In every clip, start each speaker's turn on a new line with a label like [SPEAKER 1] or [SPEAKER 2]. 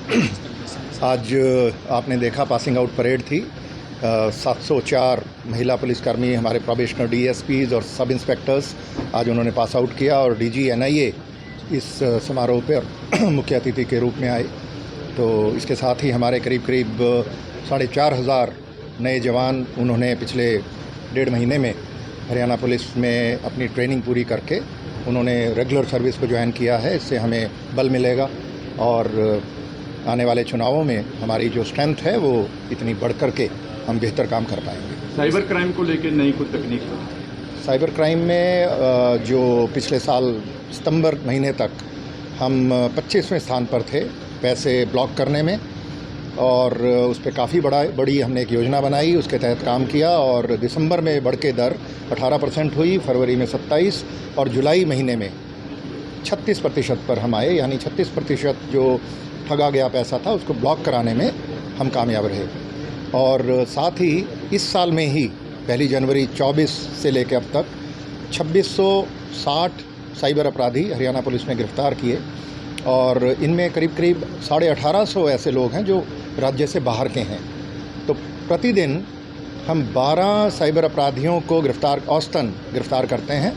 [SPEAKER 1] आज आपने देखा पासिंग आउट परेड थी। 704 महिला पुलिसकर्मी, हमारे प्रोबेशनर डीएसपीज और सब इंस्पेक्टर्स आज उन्होंने पास आउट किया और डीजी एनआईए इस समारोह पर मुख्य अतिथि के रूप में आए। तो इसके साथ ही हमारे करीब 4,500 नए जवान उन्होंने पिछले 1.5 महीने में हरियाणा पुलिस में अपनी ट्रेनिंग पूरी करके उन्होंने रेगुलर सर्विस को ज्वाइन किया है। इससे हमें बल मिलेगा और आने वाले चुनावों में हमारी जो स्ट्रेंथ है वो इतनी बढ़ कर के हम बेहतर काम कर पाएंगे।
[SPEAKER 2] साइबर क्राइम को लेकर नई कुछ तकनीक
[SPEAKER 1] साइबर क्राइम में जो पिछले साल सितंबर महीने तक हम 25वें स्थान पर थे पैसे ब्लॉक करने में, और उस पर काफ़ी बड़ी हमने एक योजना बनाई, उसके तहत काम किया और दिसंबर में बढ़ के दर 18% हुई, फरवरी में 27 और जुलाई महीने में 36% पर हम आए। यानी 36% जो ठगा गया पैसा था उसको ब्लॉक कराने में हम कामयाब रहे। और साथ ही इस साल में ही 1 जनवरी 24 से लेकर अब तक 2660 साइबर अपराधी हरियाणा पुलिस ने गिरफ्तार किए और इनमें करीब 1850 ऐसे लोग हैं जो राज्य से बाहर के हैं। तो प्रतिदिन हम 12 साइबर अपराधियों को औसतन गिरफ्तार करते हैं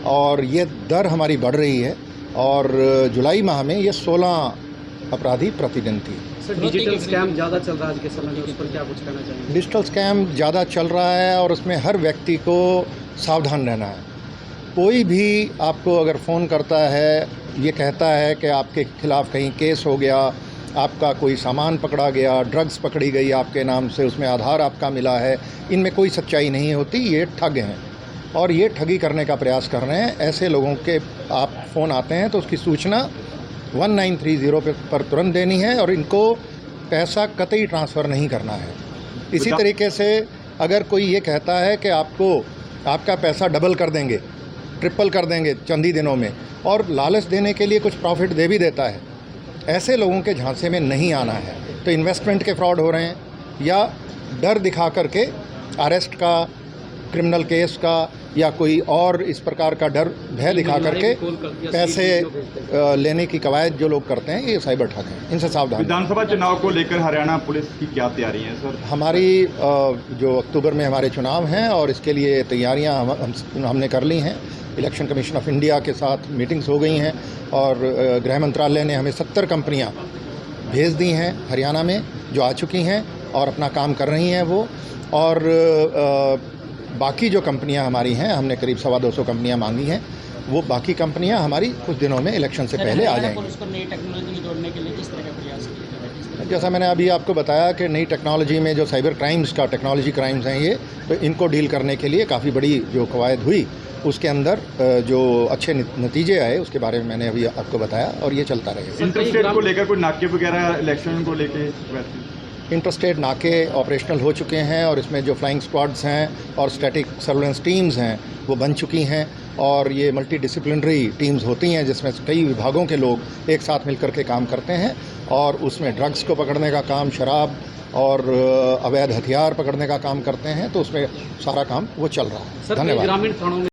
[SPEAKER 1] और ये दर हमारी बढ़ रही है और जुलाई माह में ये 16 अपराधी प्रतिदिन थी।
[SPEAKER 3] सर, डिजिटल स्कैम ज़्यादा चल रहा है आज के समय में, उस पर क्या कुछ कहना चाहेंगे?
[SPEAKER 1] डिजिटल स्कैम ज़्यादा चल रहा है और उसमें हर व्यक्ति को सावधान रहना है। कोई भी आपको अगर फ़ोन करता है, ये कहता है कि आपके खिलाफ़ कहीं केस हो गया, आपका कोई सामान पकड़ा गया, ड्रग्स पकड़ी गई आपके नाम से, उसमें आधार आपका मिला है, इनमें कोई सच्चाई नहीं होती। ये ठग हैं और ये ठगी करने का प्रयास कर रहे हैं। ऐसे लोगों के आप फ़ोन आते हैं तो उसकी सूचना 1930 पर तुरंत देनी है और इनको पैसा कतई ट्रांसफ़र नहीं करना है। इसी तरीके से अगर कोई ये कहता है कि आपका पैसा डबल कर देंगे, ट्रिपल कर देंगे चंद ही दिनों में, और लालच देने के लिए कुछ प्रॉफिट दे भी देता है, ऐसे लोगों के झांसे में नहीं आना है। तो इन्वेस्टमेंट के फ्रॉड हो रहे हैं या डर दिखा करके अरेस्ट का, क्रिमिनल केस का या कोई और इस प्रकार का डर भय दिखा करके पैसे लेने की कवायद जो लोग करते हैं, ये साइबर ठग हैं, इनसे सावधान।
[SPEAKER 2] विधानसभा चुनाव को लेकर हरियाणा पुलिस की क्या तैयारी है सर?
[SPEAKER 1] हमारी जो अक्टूबर में हमारे चुनाव हैं और इसके लिए तैयारियां हमने कर ली हैं। इलेक्शन कमीशन ऑफ इंडिया के साथ मीटिंग्स हो गई हैं और गृह मंत्रालय ने हमें 70 कंपनियां भेज दी हैं हरियाणा में जो आ चुकी हैं और अपना काम कर रही हैं वो। और बाकी जो कंपनियां हमारी हैं, हमने करीब 225 कंपनियां मांगी हैं, वो बाकी कंपनियां हमारी कुछ दिनों में इलेक्शन से पहले आ जाएंगी।
[SPEAKER 3] उसको नई टेक्नोलॉजी जोड़ने के लिए किस तरह का प्रयास किया?
[SPEAKER 1] जैसा मैंने अभी आपको बताया कि नई टेक्नोलॉजी में जो साइबर क्राइम्स का टेक्नोलॉजी क्राइम्स हैं ये, तो इनको डील करने के लिए काफ़ी बड़ी जो कवायद हुई, उसके अंदर जो अच्छे नतीजे आए उसके बारे में मैंने अभी आपको बताया और ये चलता रहेगा।
[SPEAKER 2] इंटरस्टेट को लेकर कोई नाके वगैरह इलेक्शन को लेकर?
[SPEAKER 1] इंटरस्टेट नाके ऑपरेशनल हो चुके हैं और इसमें जो फ्लाइंग स्क्वाड्स हैं और स्टैटिक सर्वेलेंस टीम्स हैं वो बन चुकी हैं और ये मल्टी डिसिप्लिनरी टीम्स होती हैं जिसमें कई विभागों के लोग एक साथ मिलकर के काम करते हैं और उसमें ड्रग्स को पकड़ने का काम, शराब और अवैध हथियार पकड़ने का काम करते हैं। तो उसमें सारा काम वो चल रहा है।
[SPEAKER 3] धन्यवाद। ग्रामीण थानों में